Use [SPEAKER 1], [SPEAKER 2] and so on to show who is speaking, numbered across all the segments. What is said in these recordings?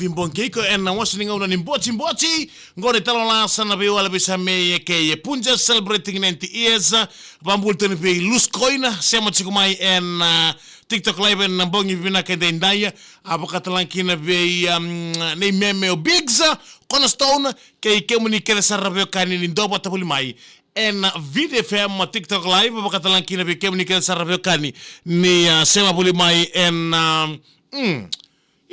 [SPEAKER 1] vimbonkeiko en washing una ni mbochi ngore talala sana be wala bisa me ke punja celebrating 90 years bambulten be luskoina sema chikumai en TikTok live en bongi vina ke dendaya abakatalankina be nei meme o bigs cornerstone ke kemuni ke sarabio kanini ndoba tabuli mai en video FM TikTok live abakatalankina be kemuni ke sarabio kani ni sema buli mai en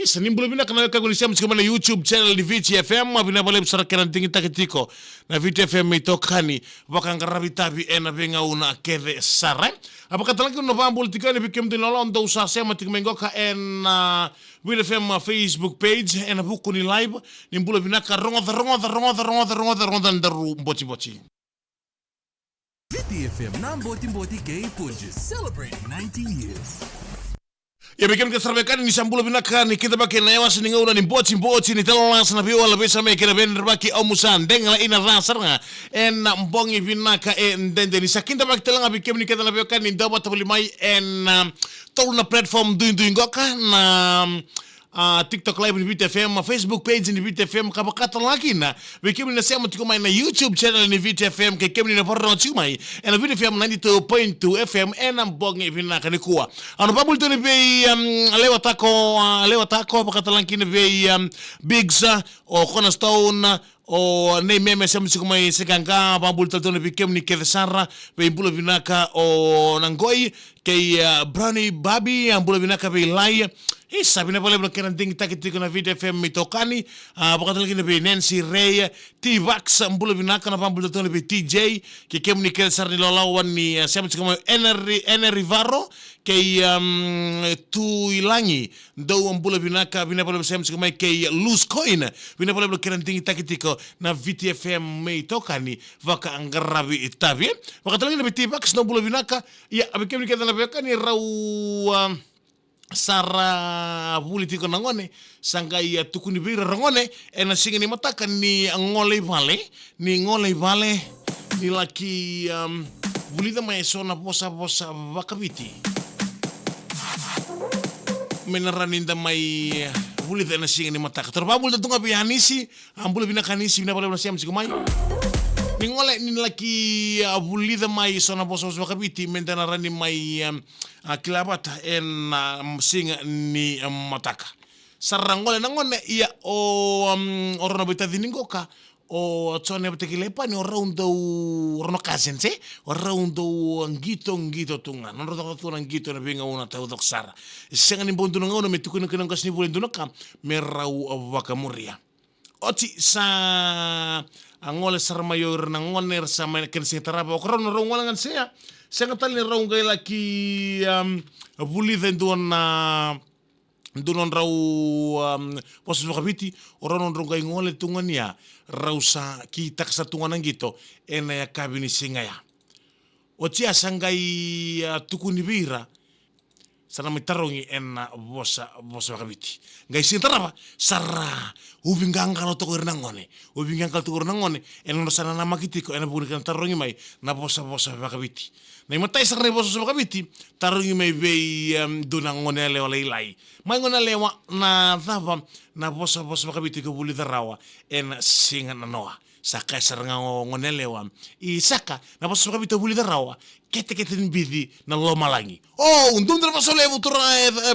[SPEAKER 1] Isa nimbulo bina kana kagulisha msikoma na YouTube channel ni VT FM abina bale msarakena ndingi takitiko na VT FM itokani wakangarabi tabi ena venga una keve sare abakatalaki una bambul tikani bikem dinalondo usasema tikmengoka en VT FM Facebook page ena buku ni live nimbulo bina ka ronga ndaru mbochi
[SPEAKER 2] VT FM na mboti gay punches celebrating 19 years.
[SPEAKER 1] Ya bikin kesarbekani ni sambulo binakani kita baki na yawas ni ngauna ni mbochi ni talalas na biwa labesa me kira ben baki omusan dengla ina rasarnga en mbongi binaka en dende ni sakinda baki talanga bikem ni kita labekani ni dapat tabuli mai en tol na platform duin goka na TikTok live ni VT FM, Facebook page ni VT FM kabakata lagi na bikim ni sema tukumai na YouTube channel ni VT FM kekem ni na porno tukumai en VT FM 92.2 FM en mbongi binaka ni kuwa ano babul to ni be lewa tako bakata lagi ni be bigs o cornerstone o nei meme sema tukumai sekanga babul to ni bikem ni kedesara be imbulo binaka o nangoi ke brownie babi ambulo binaka be lai Isa bina pala bina kena ding takitiko na VT FM mitokani bakatala kina be Nancy Ray T-Vax mbulo bina kana pambulo tona be TJ ke kemni kel sarni lolawan ni sema kama Enery Varro ke tu ilangi do mbulo bina bina pala sema kama ke loose coin bina pala bina kena ding takitiko na VT FM mitokani vaka angarabi itabi bakatala kina be T-Vax no mbulo bina ya abikemni kena na bekani rau Sara politiko nangone sangai tukuni bira rangone ena singa ni mataka ni ngole vale ni laki bulida maesona posa vakaviti menaraninda mai bulida ena singa ni mataka terbabul tunga bihanisi ambul bina kanisi bina pala siam sikumai ni ngole ni laki bulida mai sona posa vakaviti mentanarani mai kilabata en singa ni mataka sarangole nangone ia o orono bita diningoka o tsone bitekilepa ni oraundo orono kasense oraundo ngito tunga non rodo tunga ngito na binga una tau doksara singa ni bondu ngono metukuna kana kasni bulen dunaka merau wakamuria oti sa angole sarmayor nangone sama kense taraba okrono rongolangan sea Senga tali raung gay laki buli den dunon rau posos makabiti orang rong gay ngole tungan ya rausa kita kesatungan gitu ena ya kabini singa ya ocia sangai tukuni bira sana mitarongi ena bosa makabiti gay sintarapa sarra ubingangkal to nangone ena no sana nama kitiko ena bunikan tarongi mai na bosa makabiti na imatay sa kanay boso sa makabiti, tarong yung may bay dunang ngonele wala ilay. May ngonelewa na thapa na boso makabiti ko buli darawa en singan na noa. Saka isar nga ngonelewa. Isaka na boso makabiti buli darawa, kete nibidi na lomalangi. Oh, undum dara pa sa levo tura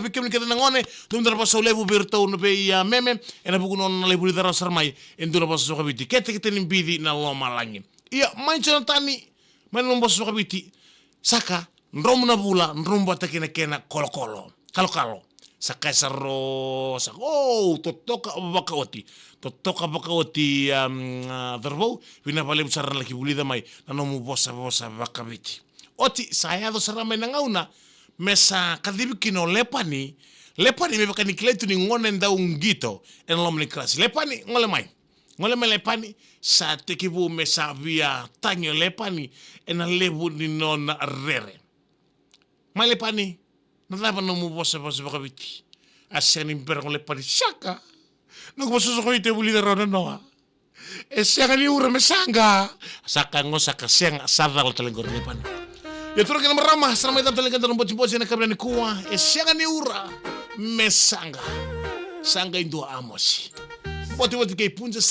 [SPEAKER 1] bikim ni kete nangone, undum dara pa sa levo birto no bay meme, en abukunon na levo buli darawa sarmay, endo na boso makabiti, kete nibidi na lomalangi. Iya, may tani, may nung boso makabiti, Saka nromna bula nromba takina kena kolo saka sarro sako totoka bakaoti darbo vina pale saran laki bulida mai nanomu bosa bakabiti oti saya do sarame nangauna mesa kadibikino lepani me bakani kletu ni ngone ndau ngito en lomni klas lepani ngole mai lepani sa tekibu mesa via tanyo lepani ena lebu ni non rere mai lepani nada no mu bosa bakabiti asani bergo lepani shaka no bosa sokoite bulida rona noa esanga ni ura mesanga saka ngosaka siang sadal telengor lepani ya turo kena marama sama ita telengor boci na kabla ni kuwa esanga ni ura mesanga sanga indo amosi. Boti kay punja